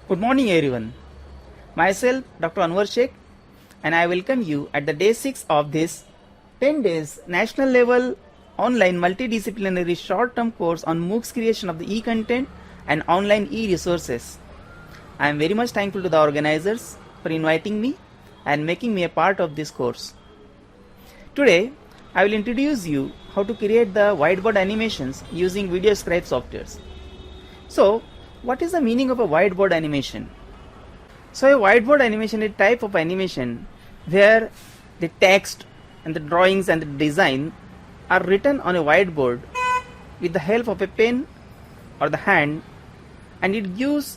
Good morning everyone. Myself Dr. Anwar Sheikh and I welcome you at the day 6 of this 10 days national level online multidisciplinary short term course on MOOCs creation of the e-content and online e-resources. I am very much thankful to the organizers for inviting me and making me a part of this course. Today I will introduce you how to create the whiteboard animations using VideoScribe softwares. So what is the meaning of a whiteboard animation? So a whiteboard animation is a type of animation where the text and the drawings and the design are written on a whiteboard with the help of a pen or the hand, and it gives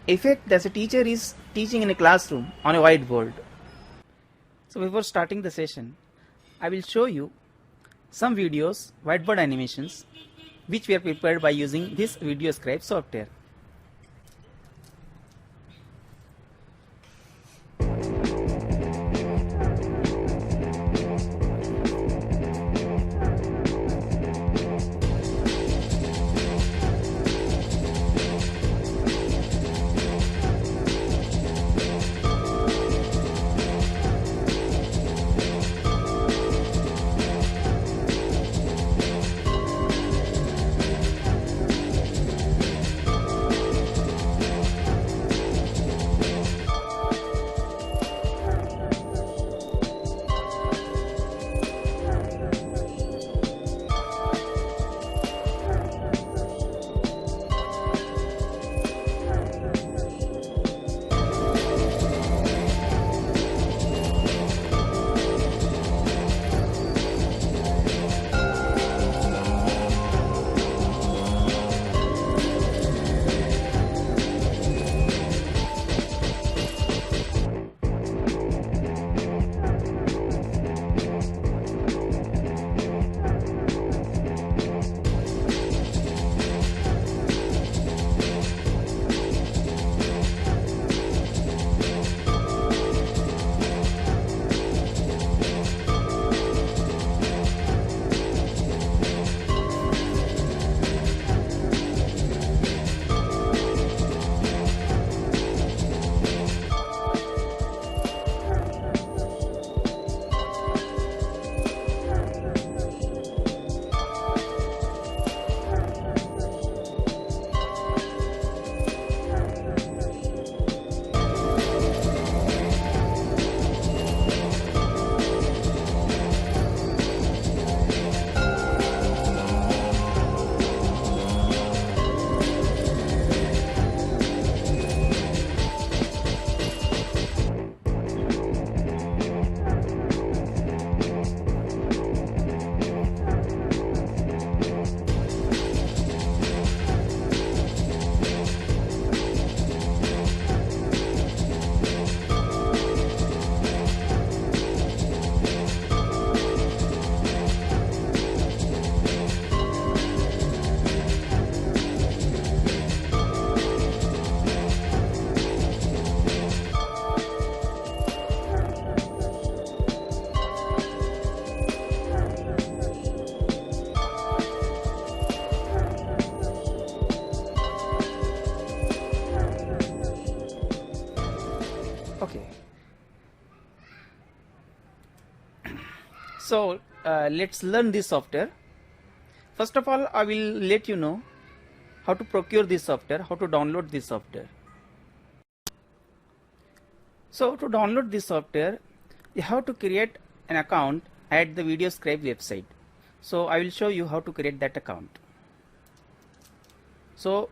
effect as a teacher is teaching in a classroom on a whiteboard. So before starting the session, I will show you some videos, whiteboard animations, which were prepared by using this VideoScribe software. Okay. So let's learn this software. First of all, I will let you know how to procure this software, how to download this software. So to download this software, you have to create an account at the VideoScribe website. So I will show you how to create that account. So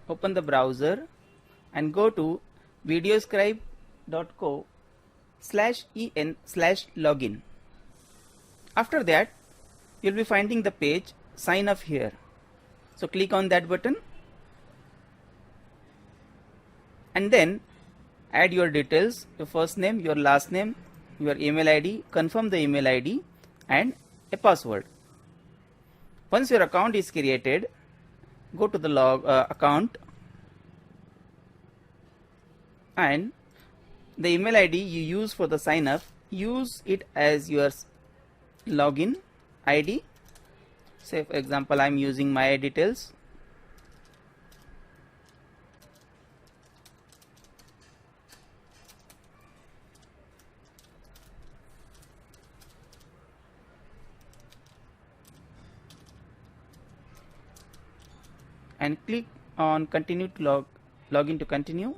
open the browser and go to videoscribe.co/en/login. After that, you'll be finding the page sign up here. So click on that button and then add your details, your first name, your last name, your email ID, confirm the email ID and a password. Once your account is created, go to the account, and the email ID you use for the sign up, use it as your login ID. Say for example I am using my details. and click on continue to login to continue.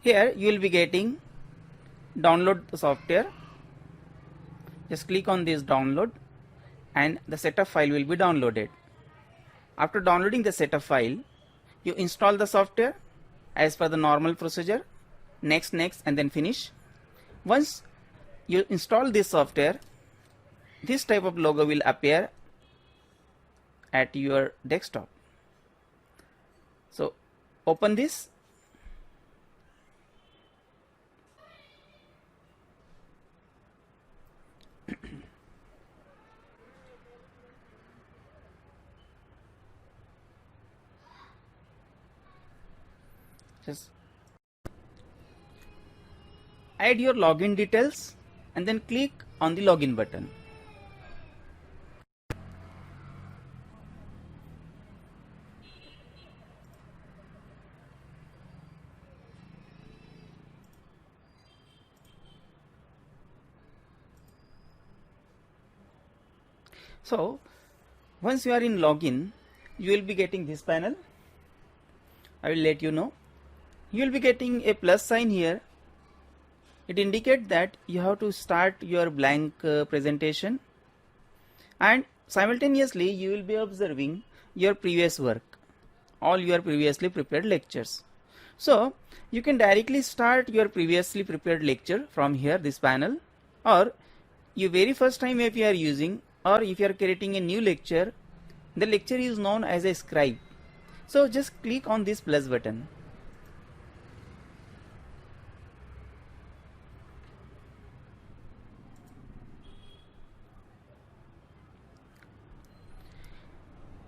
Here you will be getting download the software. Just click on this download and the setup file will be downloaded. After downloading the setup file, you install the software as per the normal procedure. Next, and then finish. Once you install this software, this type of logo will appear at your desktop. So open this. Just add your login details and then click on the login button. So once you are in login, you will be getting this panel. I will let you know. You will be getting a plus sign here. It indicates that you have to start your blank presentation, and simultaneously you will be observing your previous work, all your previously prepared lectures. So you can directly start your previously prepared lecture from here, this panel, or you very first time if you are using, or if you are creating a new lecture, the lecture is known as a scribe. So just click on this plus button.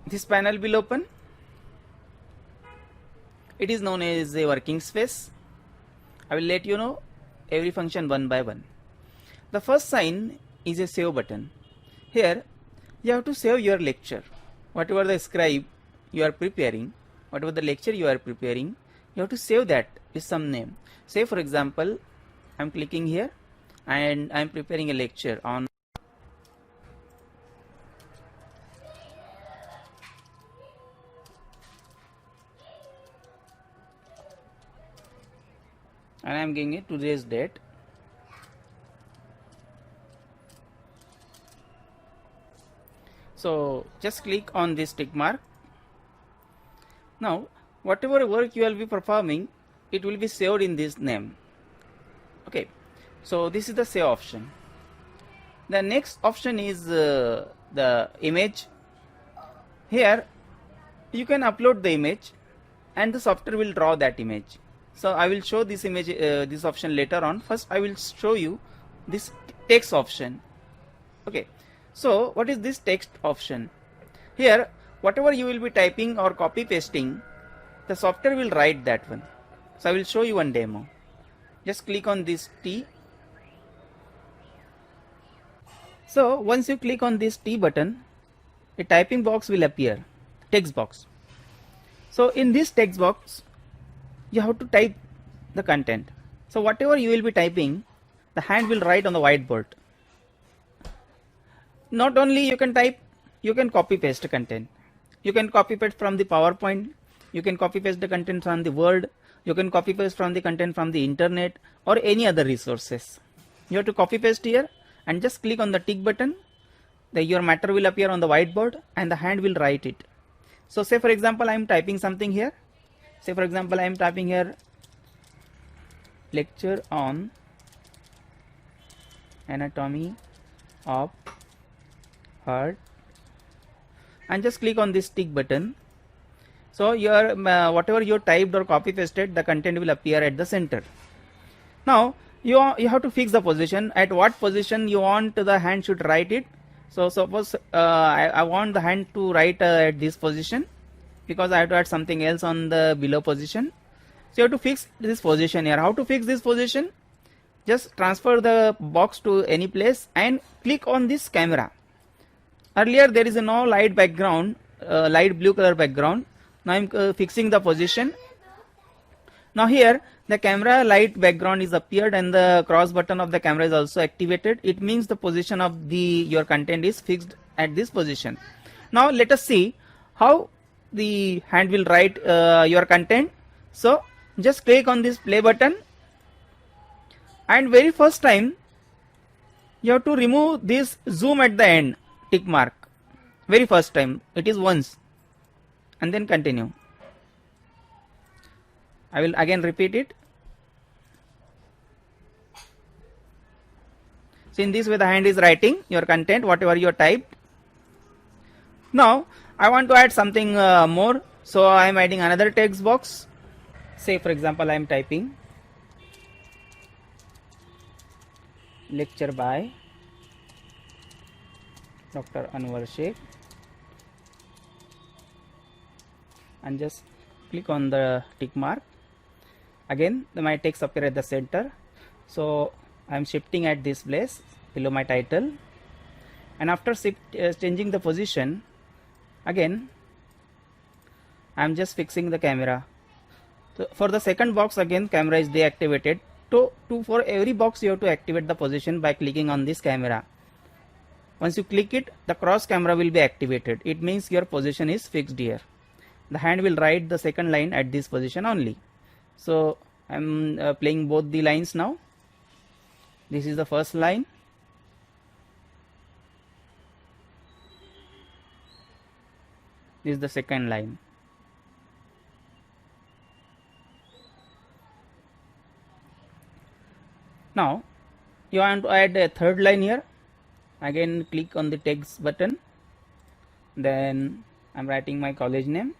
This panel will open. It is known as a working space. I will let you know every function one by one. The first sign is a save button. Here you have to save your lecture. Whatever the scribe you are preparing, whatever the lecture you are preparing, you have to save that with some name. Say for example, I am clicking here and I am preparing a lecture on and I am giving it today's date. So just click on this tick mark. Now whatever work you will be performing, it will be saved in this name. Okay, so this is the save option. The next option is the image. Here you can upload the image and the software will draw that image. So I will show this image, this option later on. First I will show you this text option. Okay, so what is this text option? Here whatever you will be typing or copy pasting, the software will write that one. So I will show you one demo. Just click on this T. So once you click on this T button, a typing box will appear, text box. So in this text box you have to type the content. So whatever you will be typing, the hand will write on the whiteboard. Not only you can type, you can copy paste the content. You can copy paste from the PowerPoint, you can copy paste the content from the Word, you can copy paste from the content from the internet or any other resources. You have to copy paste here and just click on the tick button. Your matter will appear on the whiteboard and the hand will write it. So say for example I am typing something here. Say for example I am typing here lecture on anatomy of heart and just click on this tick button. So your whatever you typed or copy pasted, the content will appear at the center. Now you have to fix the position, at what position you want the hand should write it. So suppose I want the hand to write at this position, because I have to add something else on the below position. So you have to fix this position here. How to fix this position? Just transfer the box to any place and click on this camera. Earlier there is a no light background, light blue color background. Now I am fixing the position. Now here the camera light background is appeared and the cross button of the camera is also activated. It means the position of your content is fixed at this position. Now let us see how the hand will write your content. So just click on this play button, and very first time you have to remove this zoom at the end tick mark. Very first time it is once, and then continue. I will again repeat it. So in this way the hand is writing your content, whatever you typed. Now I want to add something more, so I am adding another text box. Say for example I am typing lecture by Dr. Anwar Sheikh, and just click on the tick mark. Again my text appear at the center, so I am shifting at this place below my title, and after changing the position, again I am just fixing the camera. So for the second box, again camera is deactivated. For every box you have to activate the position by clicking on this camera. Once you click it, the cross camera will be activated. It means your position is fixed here. The hand will write the second line at this position only. So I am playing both the lines now. This is the first line. This is the second line. Now you want to add a third line here. Again click on the text button, then I am writing my college name.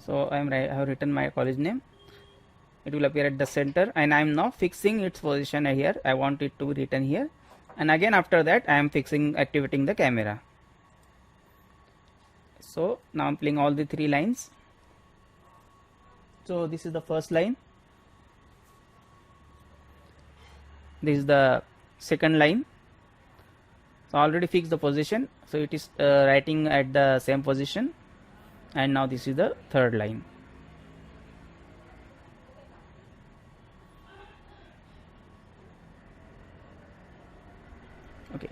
So I have written my college name. It will appear at the center, and I am now fixing its position here. I want it to be written here, and again after that I am activating the camera. So now I am playing all the three lines. So this is the first line, this is the second line. So I already fixed the position, so it is writing at the same position, and now this is the third line. Okay.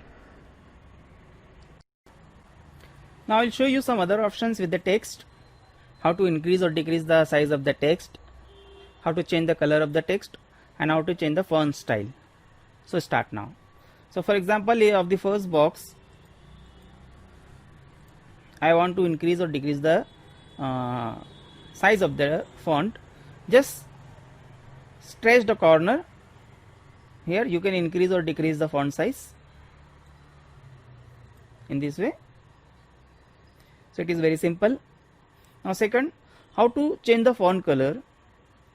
Now I will show you some other options with the text. How to increase or decrease the size of the text, how to change the color of the text, and how to change the font style. So start now. So for example, of the first box, I want to increase or decrease the size of the font. Just stretch the corner here. You can increase or decrease the font size in this way. So it is very simple. Now second, how to change the font color.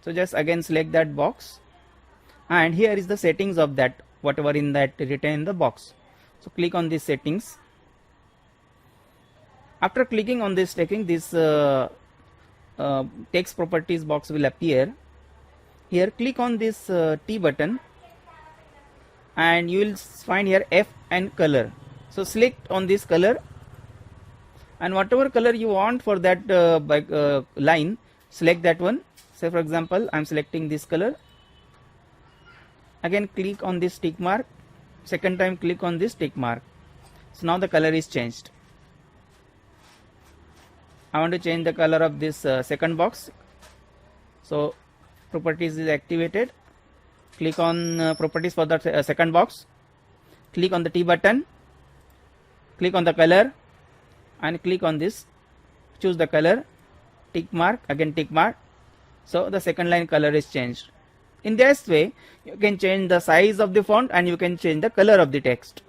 So just again select that box, and here is the settings of that, whatever in that written in the box. So click on these settings. After clicking on this setting, this text properties box will appear. Here click on this T button, and you will find here F and color. So select on this color, and whatever color you want for that line, select that one. Say for example I am selecting this color. Again click on this tick mark, second time click on this tick mark. So now the color is changed. I want to change the color of this second box. So properties is activated. Click on properties for the second box, click on the T button, click on the color, and click on this, choose the color, tick mark, again tick mark. So the second line color is changed. In this way you can change the size of the font, and you can change the color of the text.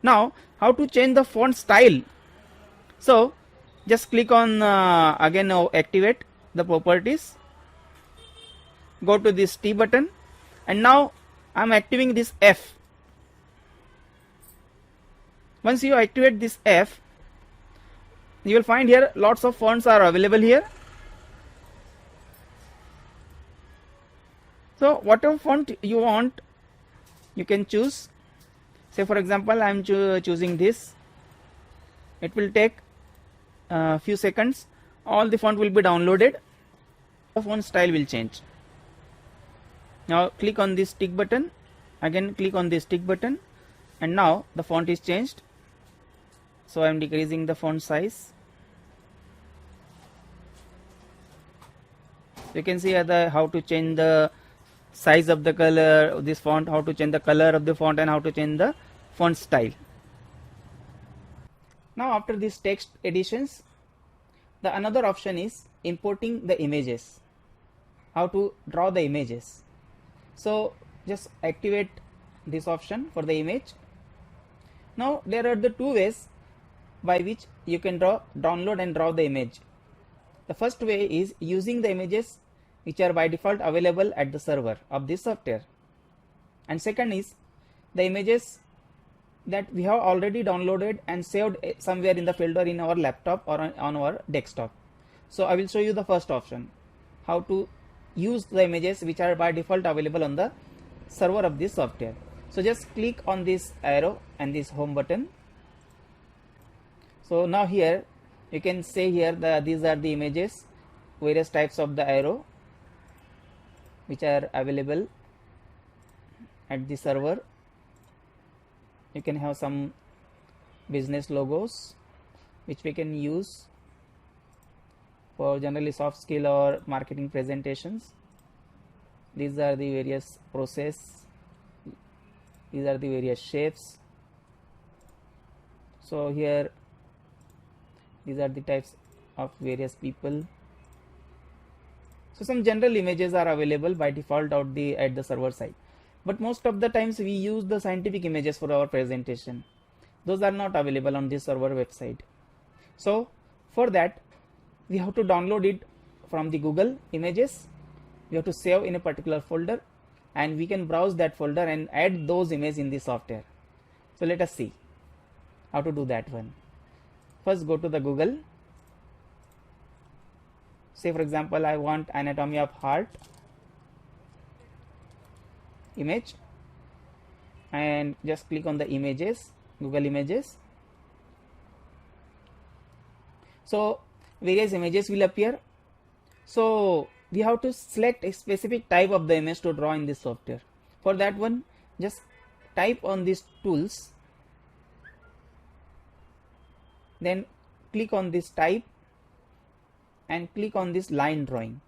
Now how to change the font style. So just click on again activate the properties, go to this T button, and now I am activating this F. Once you activate this F, you will find here lots of fonts are available here. So whatever font you want, you can choose. Say for example, I am choosing this. It will take a few seconds. All the font will be downloaded. The font style will change. Now click on this tick button. Again click on this tick button, and now the font is changed. So I am decreasing the font size. You can see how to change the size of the color of this font, how to change the color of the font, and how to change the font style. Now after these text additions, the another option is importing the images. How to draw the images. So just activate this option for the image. Now there are the two ways by which you can download and draw the image. The first way is using the images which are by default available at the server of this software, and second is the images that we have already downloaded and saved somewhere in the folder in our laptop or on our desktop. So I will show you the first option, how to use the images which are by default available on the server of this software. So just click on this arrow and this home button. So now here you can say here these are the images, various types of the arrow which are available at the server. You can have some business logos which we can use for generally soft skill or marketing presentations. These are the various process, these are the various shapes. So here these are the types of various people. So some general images are available by default at the server side, but most of the times we use the scientific images for our presentation. Those are not available on this server website. So for that we have to download it from the Google Images. We have to save in a particular folder, and we can browse that folder and add those images in the software. So let us see how to do that one. First go to the Google. Say for example I want anatomy of heart image, and just click on the images, Google Images. So various images will appear. So we have to select a specific type of the image to draw in this software. For that one, just type on these tools, then click on this type and click on this line drawing.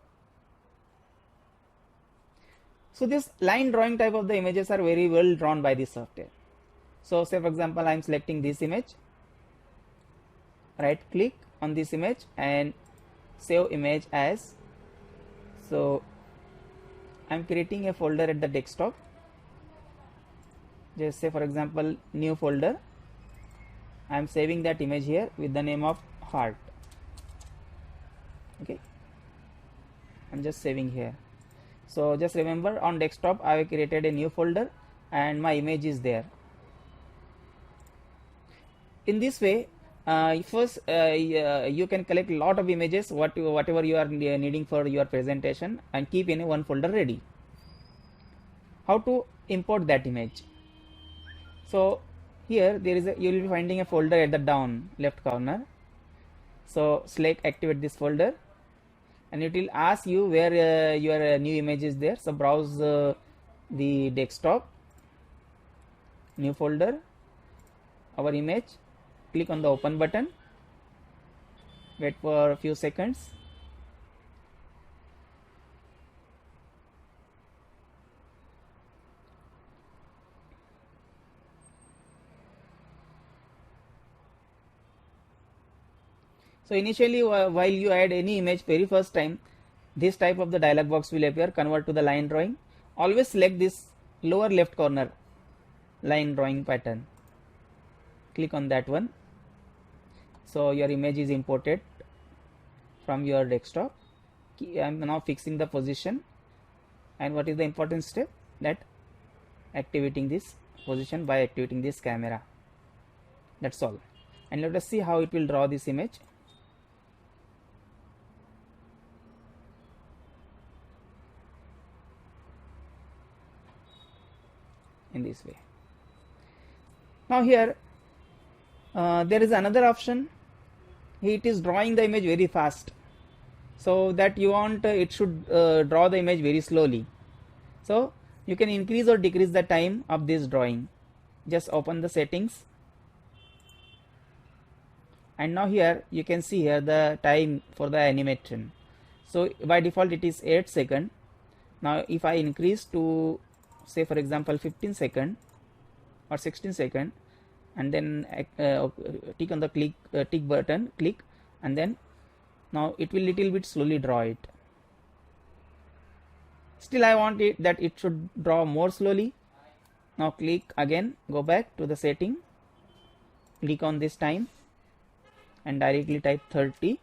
So this line drawing type of the images are very well drawn by this software. So say for example I am selecting this image, right click on this image and save image as. So I am creating a folder at the desktop. Just say for example new folder. I am saving that image here with the name of heart. Okay, I'm just saving here. So just remember, on desktop I have created a new folder and my image is there. In this way, first you can collect a lot of images whatever you are needing for your presentation and keep in one folder ready. How to import that image? So here there is you will be finding a folder at the down left corner. So select activate this folder, and it will ask you where your new image is there. So browse the desktop, new folder, our image, click on the open button, wait for a few seconds. So initially while you add any image very first time, this type of the dialog box will appear, convert to the line drawing. Always select this lower left corner line drawing pattern, click on that one. So your image is imported from your desktop. I am now fixing the position, and what is the important step? That activating this position by activating this camera. That's all. And let us see how it will draw this image. this way. Now here there is another option. It is drawing the image very fast, so that you want it should draw the image very slowly. So you can increase or decrease the time of this drawing. Just open the settings, and now here you can see here the time for the animation. So by default it is 8 seconds. Now if I increase to, say for example, 15 seconds or 16 seconds, and then tick on the tick button, click, and then now it will little bit slowly draw it. Still I want it that it should draw more slowly. Now click again, go back to the setting, click on this time and directly type 30.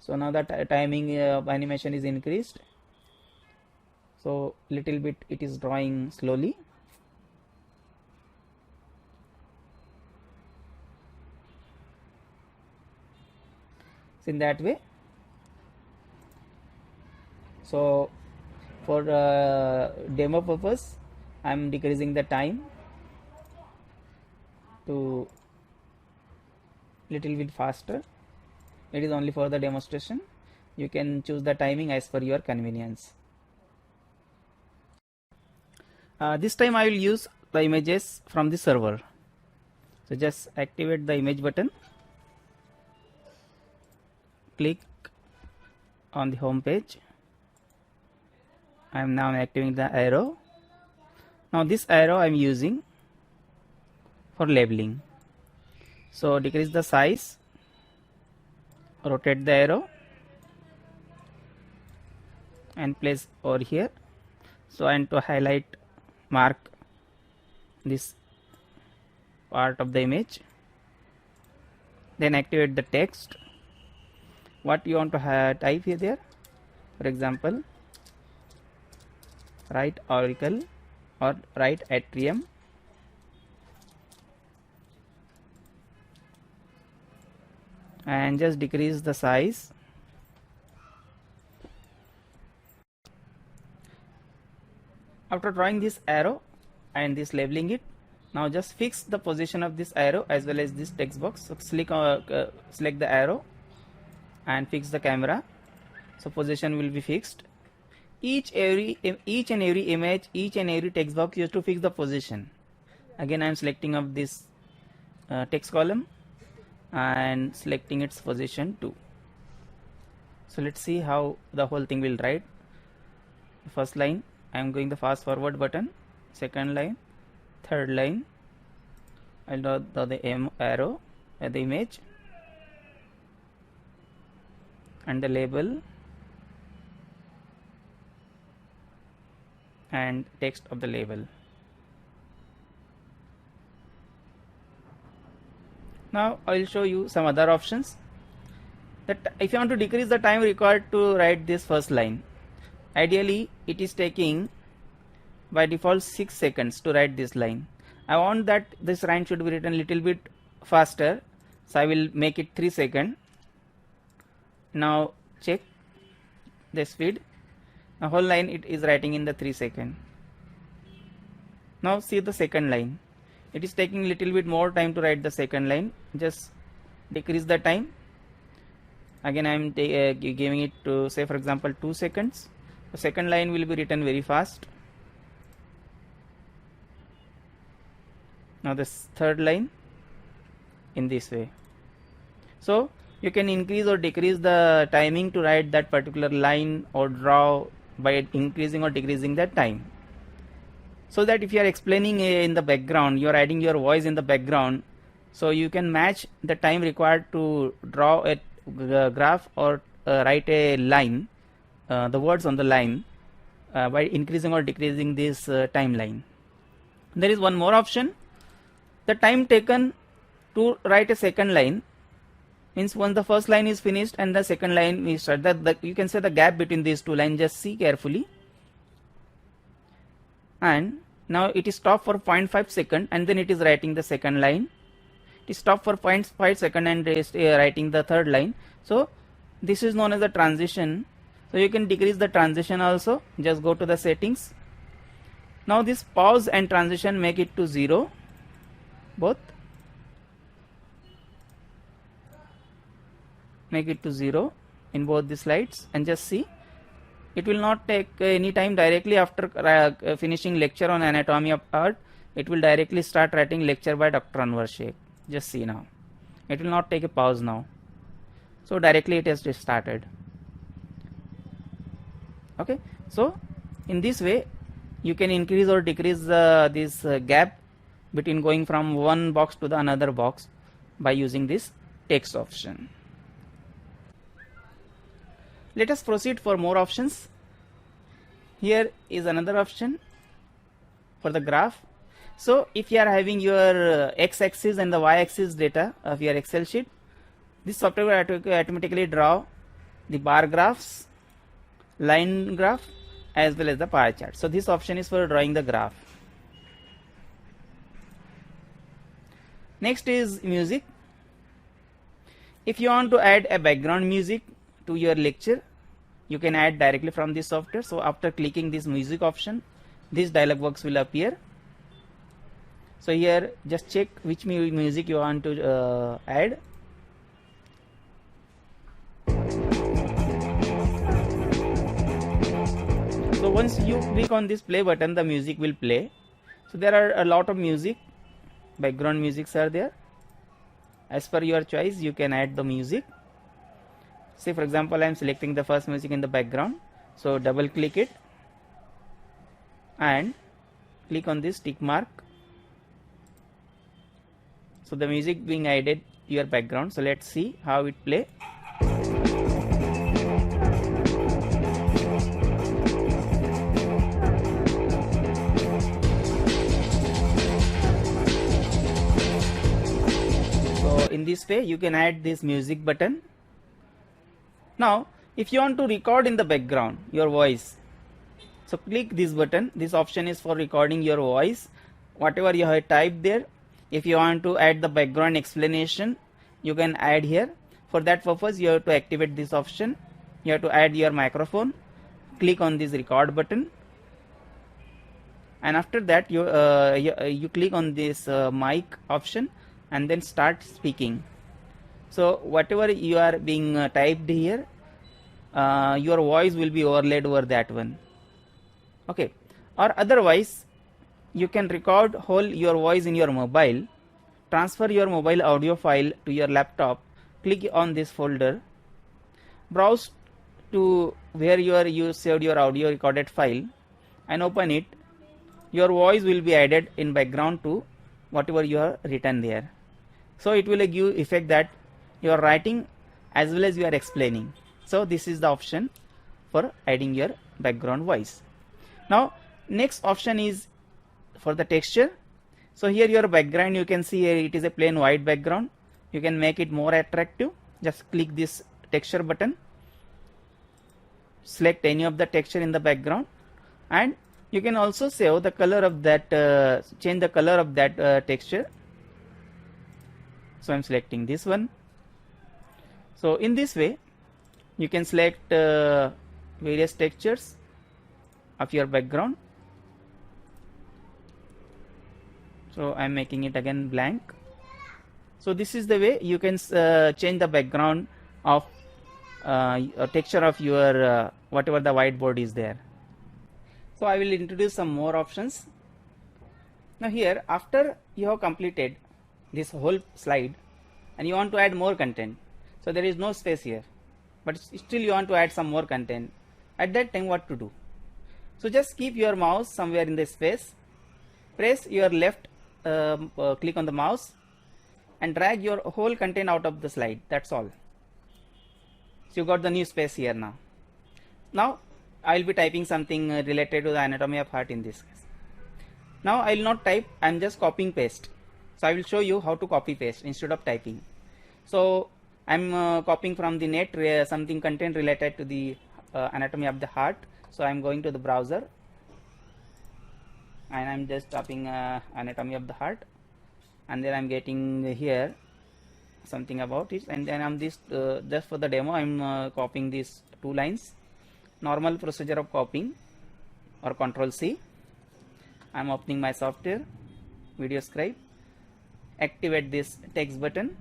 So now that timing of animation is increased, so little bit it is drawing slowly. So in that way. So for demo purpose, I am decreasing the time to little bit faster. It is only for the demonstration. You can choose the timing as per your convenience. This time I will use the images from the server. So just activate the image button, click on the home page. I am now activating the arrow. Now this arrow I am using for labeling. So decrease the size, rotate the arrow and place over here. So I want to highlight, mark this part of the image, then activate the text. What you want to type here there, for example, write Oracle or write Atrium, and just decrease the size. After drawing this arrow and this labeling it, now just fix the position of this arrow as well as this text box. So select the arrow and fix the camera, so position will be fixed. Each and every image, each and every text box, you have to fix the position. Again I am selecting of this text column and selecting its position too. So let's see how the whole thing will write. First line I am going the fast forward button, second line, third line I will draw the arrow at the image and the label and text of the label. Now I will show you some other options. That if you want to decrease the time required to write this first line, ideally it is taking by default 6 seconds to write this line. I want that this line should be written little bit faster, so I will make it 3 seconds. Now check the speed. The whole line it is writing in the 3 seconds. Now see the second line. It is taking little bit more time to write the second line. Just decrease the time. Again I am giving it to, say for example, 2 seconds. The second line will be written very fast. Now this third line in this way. So you can increase or decrease the timing to write that particular line or draw by increasing or decreasing that time, so that if you are explaining in the background, you are adding your voice in the background, so you can match the time required to draw a graph or write a line, the words on the line, by increasing or decreasing this timeline. There is one more option. The time taken to write a second line means once the first line is finished and the second line is started, you can say the gap between these two lines, just see carefully. And now it is stopped for 0.5 second and then it is writing the second line. It is stopped for 0.5 second and is writing the third line. So this is known as the transition. So you can decrease the transition also. Just go to the settings Now this pause and transition, make it to 0 both, make it to 0 in both the slides, and just see, it will not take any time. Directly after finishing lecture on anatomy of heart, it will directly start writing lecture by Dr. Anwar Sheikh. Just see now, it will not take a pause now, so directly it has just started. Okay, so in this way you can increase or decrease this gap between going from one box to the another box by using this text option. Let us proceed for more options. Here is another option for the graph. So if you are having your x-axis and the y-axis data of your Excel sheet, this software will automatically draw the bar graphs, line graph, as well as the pie chart. So this option is for drawing the graph. Next is music. If you want to add a background music to your lecture, you can add directly from this software. So after clicking this music option, this dialog box will appear. So here just check which music you want to add. So once you click on this play button, the music will play. So there are a lot of music, background musics are there. As per your choice, you can add the music. Say for example, I am selecting the first music in the background. So double click it and click on this tick mark. So the music being added to your background. So let's see how it play. So in this way you can add this music button. Now if you want to record in the background your voice, so click this button. This option is for recording your voice, whatever you have typed there. If you want to add the background explanation, you can add here. For that purpose you have to activate this option. You have to add your microphone, click on this record button, and after that you click on this mic option and then start speaking. So whatever you are being typed here, your voice will be overlaid over that one. Okay, or otherwise you can record whole your voice in your mobile, transfer your mobile audio file to your laptop, click on this folder, browse to where you saved your audio recorded file and open it. Your voice will be added in background to whatever you have written there. So it will give effect that you are writing as well as you are explaining. So this is the option for adding your background voice. Now next option is for the texture. So here your background, you can see here it is a plain white background. You can make it more attractive. Just click this texture button, select any of the texture in the background, and you can also save the color of that, change the color of that texture. So I am selecting this one. So in this way you can select various textures of your background. So I am making it again blank. So this is the way you can change the background of a texture of your whatever the whiteboard is there. So I will introduce some more options. Now here, after you have completed this whole slide and you want to add more content, so there is no space here, but still you want to add some more content. At that time what to do? So just keep your mouse somewhere in the space, press your left click on the mouse and drag your whole content out of the slide. That's all. So you got the new space here now. Now I will be typing something related to the anatomy of heart in this case. Now I will not type, I am just copying paste. So I will show you how to copy paste instead of typing. So I am copying from the net something content related to the anatomy of the heart. So I am going to the browser and I am just typing anatomy of the heart, and then I am getting here something about it, and then I am this just for the demo I am copying these 2 lines. Normal procedure of copying or Control C, I'm opening my software, Video Scribe, activate this text button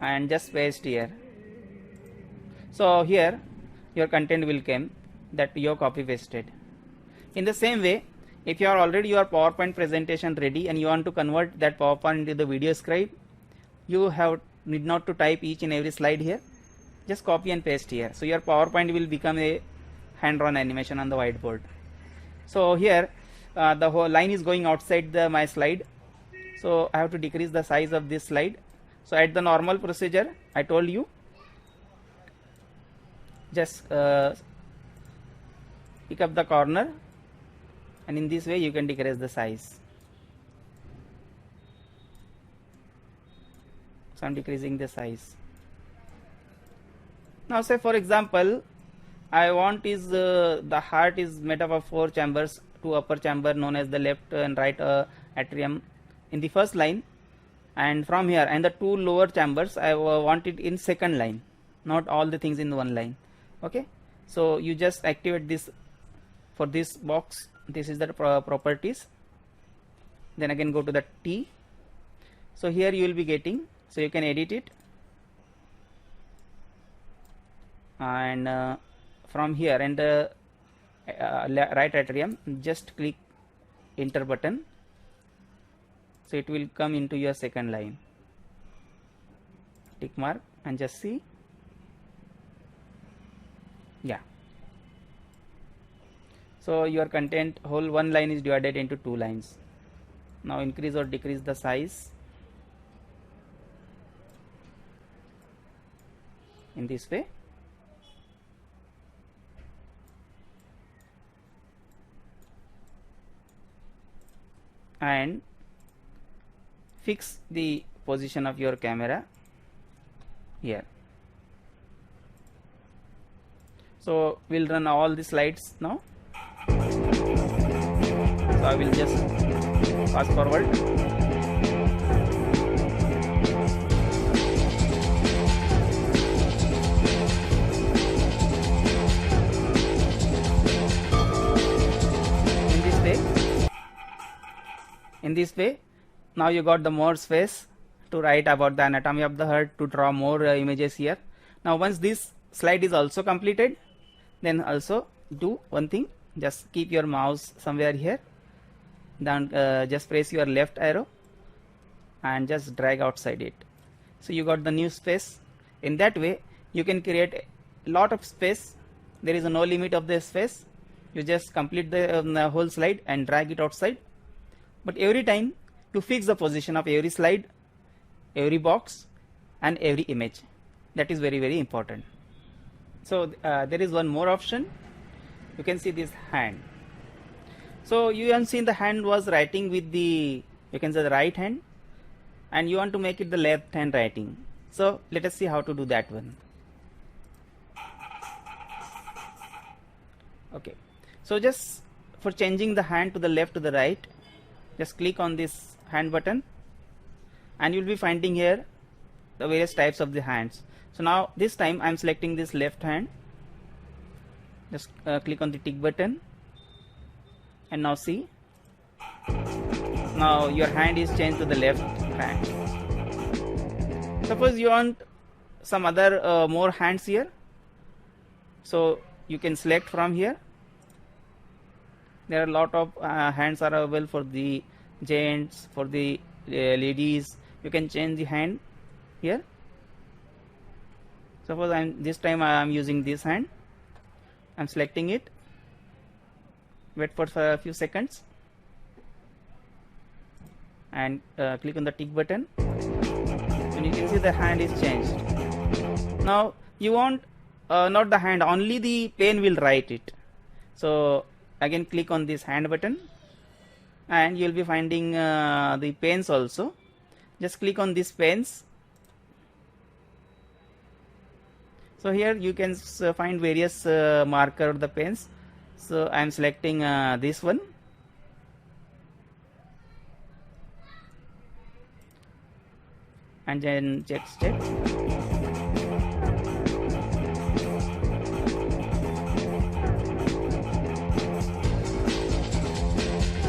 and just paste here. So here your content will come that you copy pasted. In the same way, if you are already your PowerPoint presentation ready and you want to convert that PowerPoint into the Video Scribe, you need not to type each and every slide here, just copy and paste here. So your PowerPoint will become a hand-drawn animation on the whiteboard. So here the whole line is going outside my slide, so I have to decrease the size of this slide. So at the normal procedure I told you, just pick up the corner, and in this way you can decrease the size. So I'm decreasing the size. Now say for example I want is the heart is made up of 4 chambers, 2 upper chamber known as the left and right atrium in the first line, and from here, and the 2 lower chambers I want it in second line, not all the things in one line. Okay, so you just activate this for this box. This is the properties, then again go to the T. So here you will be getting, so you can edit it, and from here and the right atrium just click enter button, so it will come into your second line. Tick mark and just see. Yeah, so your content whole one line is divided into 2 lines. Now increase or decrease the size in this way. And fix the position of your camera here. So we'll run all the slides now. So I will just fast forward. In this way, now you got the more space to write about the anatomy of the heart, to draw more images here. Now once this slide is also completed, then also do one thing, just keep your mouse somewhere here, then just press your left arrow and just drag outside it. So you got the new space. In that way you can create a lot of space. There is no limit of the space. You just complete the whole slide and drag it outside. But every time to fix the position of every slide, every box and every image, that is very, very important. So there is one more option. You can see this hand. So you have seen the hand was writing with the, you can say the right hand, and you want to make it the left hand writing. So let us see how to do that one. Okay, so just for changing the hand to the left to the right, just click on this hand button and you will be finding here the various types of the hands. So now this time I am selecting this left hand. Just click on the tick button and now see, now your hand is changed to the left hand. Suppose you want some other more hands here, so you can select from here. There are a lot of hands are available for the gents, for the ladies. You can change the hand here. Suppose this time I am using this hand. I am selecting it. Wait for a few seconds and click on the tick button, and you can see the hand is changed. Now you want not the hand, only the pen will write it. So again click on this hand button and you will be finding the pens also. Just click on these pens. So here you can find various marker of the pens. So I am selecting this one, and then check.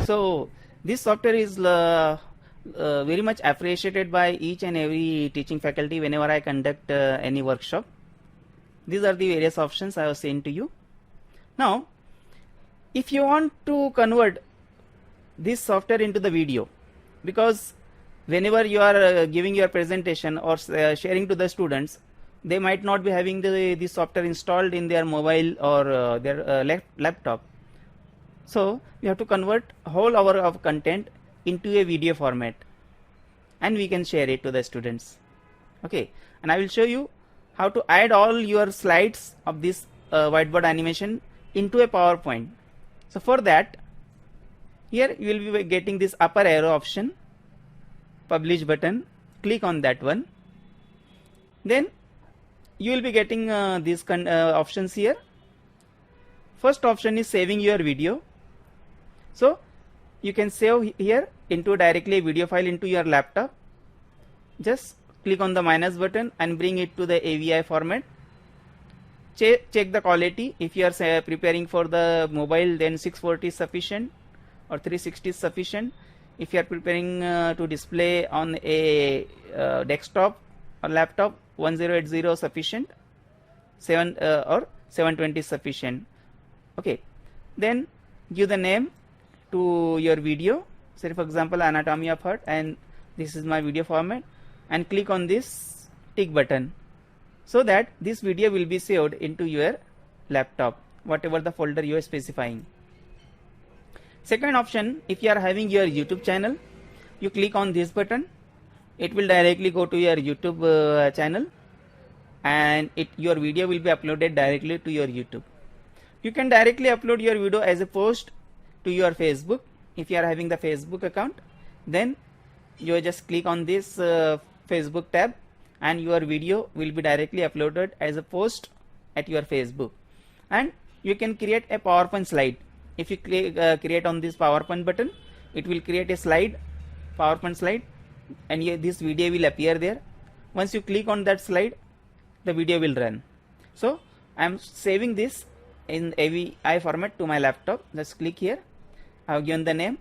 So this software is very much appreciated by each and every teaching faculty whenever I conduct any workshop. These are the various options I was saying to you. Now, if you want to convert this software into the video, because whenever you are giving your presentation or sharing to the students, they might not be having the software installed in their mobile or their laptop. So we have to convert whole hour of content into a video format, and we can share it to the students. Okay, and I will show you how to add all your slides of this whiteboard animation into a PowerPoint. So for that, here you will be getting this upper arrow option, publish button. Click on that one. Then you will be getting these options here. First option is saving your video. So you can save here into directly a video file into your laptop. Just click on the minus button and bring it to the AVI format. Check the quality. If you are preparing for the mobile, then 640 is sufficient or 360 is sufficient. If you are preparing to display on a desktop or laptop, 1080 is sufficient, 720 is sufficient. Okay, then give the name to your video. Say for example, anatomy of heart, and this is my video format, and click on this tick button so that this video will be saved into your laptop, whatever the folder you are specifying. Second option, if you are having your YouTube channel, you click on this button. It will directly go to your YouTube channel, and your video will be uploaded directly to your YouTube. You can directly upload your video as a post to your Facebook. If you are having the Facebook account, then you just click on this Facebook tab, and your video will be directly uploaded as a post at your Facebook. And you can create a PowerPoint slide. If you create on this PowerPoint button, it will create a slide, PowerPoint slide, and this video will appear there. Once you click on that slide, the video will run. So I am saving this in AVI format to my laptop. Just click here. I have given the name,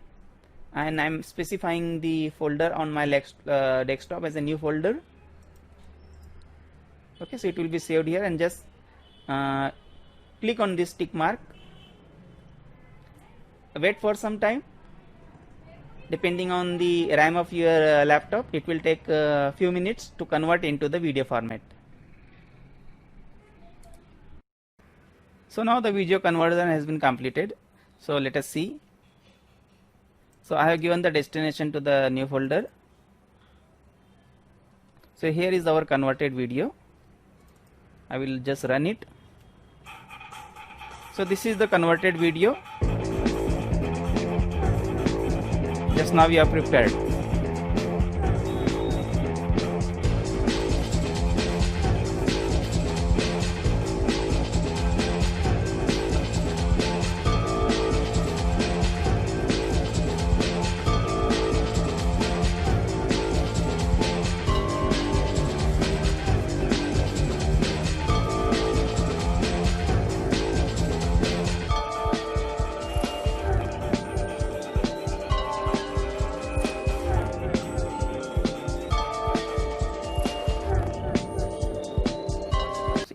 and I am specifying the folder on my desktop as a new folder. Okay, so it will be saved here, and just click on this tick mark. Wait for some time. Depending on the RAM of your laptop, it will take a few minutes to convert into the video format. So now the video conversion has been completed. So let us see. So I have given the destination to the new folder. So here is our converted video. I will just run it. So this is the converted video. Just now we are prepared.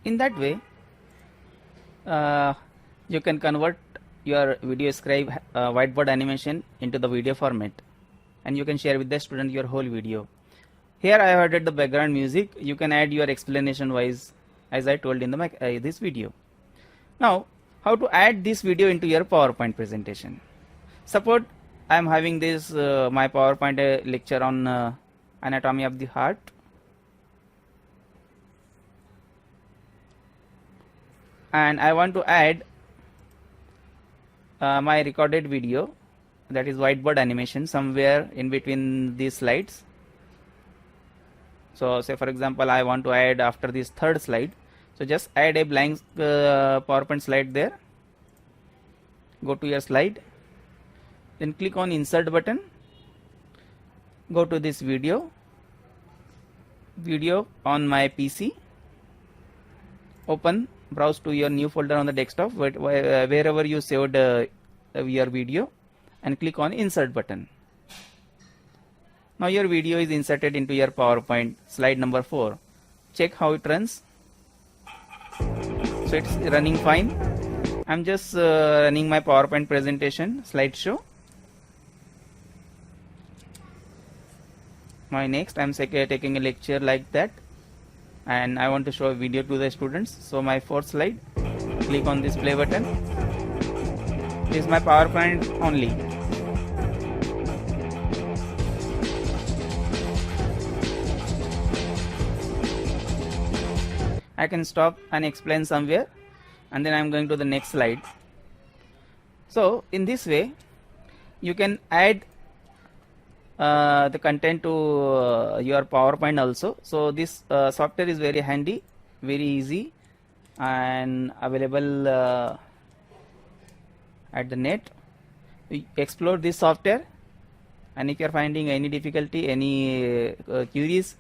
In that way, you can convert your video scribe whiteboard animation into the video format, and you can share with the student your whole video. Here I have added the background music. You can add your explanation wise, as I told in the this video. Now, how to add this video into your PowerPoint presentation? Suppose I am having this my PowerPoint lecture on anatomy of the heart. And I want to add my recorded video, that is whiteboard animation, somewhere in between these slides. So say for example, I want to add after this third slide. So just add a blank PowerPoint slide there. Go to your slide, then click on insert button. Go to this video on my PC. Open, browse to your new folder on the desktop wherever you saved your video, and click on insert button. Now your video is inserted into your PowerPoint. Slide number 4. Check how it runs. So it's running fine. I'm just running my PowerPoint presentation slideshow. My next, I'm taking a lecture like that, and I want to show a video to the students. So my fourth slide, click on this play button. This is my PowerPoint only. I can stop and explain somewhere, and then I'm going to the next slide. So in this way you can add the content to your PowerPoint also. So this software is very handy, very easy, and available at the net. Explore this software, and if you are finding any difficulty, any queries,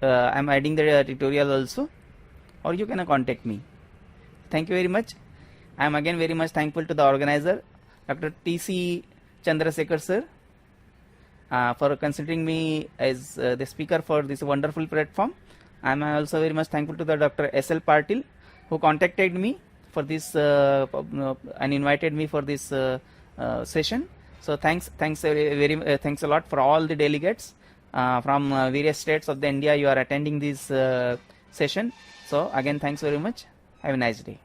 I'm adding the tutorial also, or you can contact me. Thank you very much. I am again very much thankful to the organizer, Dr. T.C. Chandrasekhar sir, for considering me as the speaker for this wonderful platform. I am also very much thankful to the Dr. S.L. Patil, who contacted me for this and invited me for this session. So thanks a lot for all the delegates from various states of the India. You are attending this session. So again, thanks very much. Have a nice day.